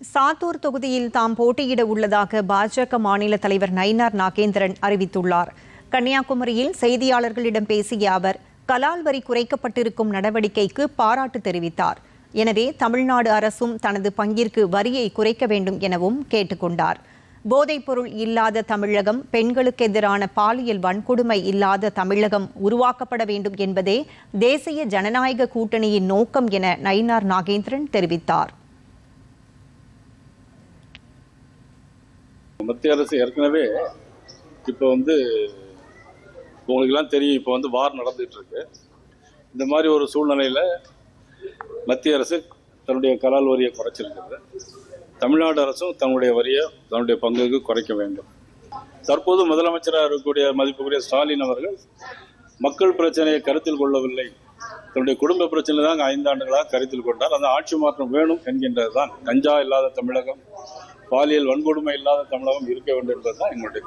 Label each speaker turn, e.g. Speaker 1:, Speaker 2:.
Speaker 1: சாத்தூர் தொகுதியில் தாம் போட்டியிட உள்ளதாக பாஜக மாநில தலைவர் நயினார் நாகேந்திரன் அறிவித்துள்ளார். கன்னியாகுமரியில் செய்தியாளர்களிடம் பேசிய அவர், கலால் வரி குறைக்கப்பட்டிருக்கும் நடவடிக்கைக்கு பாராட்டு தெரிவித்தார். எனவே தமிழ்நாடு அரசும் தனது பங்கிற்கு வரியை குறைக்க வேண்டும் எனவும் கேட்டுக்கொண்டார். போதைப்பொருள் இல்லாத தமிழகம், பெண்களுக்கு எதிரான பாலியல் வன்கொடுமை இல்லாத தமிழகம் உருவாக்கப்பட வேண்டும் என்பதே தேசிய ஜனநாயக கூட்டணியின் நோக்கம் என நயினார் நாகேந்திரன் தெரிவித்தார்.
Speaker 2: மத்திய அரசு ஏற்கனவே இப்போ உங்களுக்கெல்லாம் தெரியும், இப்போ வார் நடந்துட்டு இருக்கு. இந்த மாதிரி ஒரு சூழ்நிலையில் மத்திய அரசு தன்னுடைய கலால் வரியை குறைச்சிருக்கிறது. தமிழ்நாடு அரசும் தன்னுடைய வரியை தன்னுடைய பங்குக்கு குறைக்க வேண்டும். தற்போது முதலமைச்சராக இருக்கக்கூடிய மதிப்புக்குரிய ஸ்டாலின் அவர்கள் மக்கள் பிரச்சனையை கருத்தில் கொள்ளவில்லை, தன்னுடைய குடும்ப பிரச்சனை தான் 5 ஆண்டுகளாக கருத்தில் கொண்டார். அந்த ஆட்சி மாற்றம் வேணும் என்கின்றதுதான். கஞ்சா இல்லாத தமிழகம், பாலியல் வன்கொடுமை இல்லாத தமிழகம் இருக்க வேண்டும் என்பதுதான் எங்களுடைய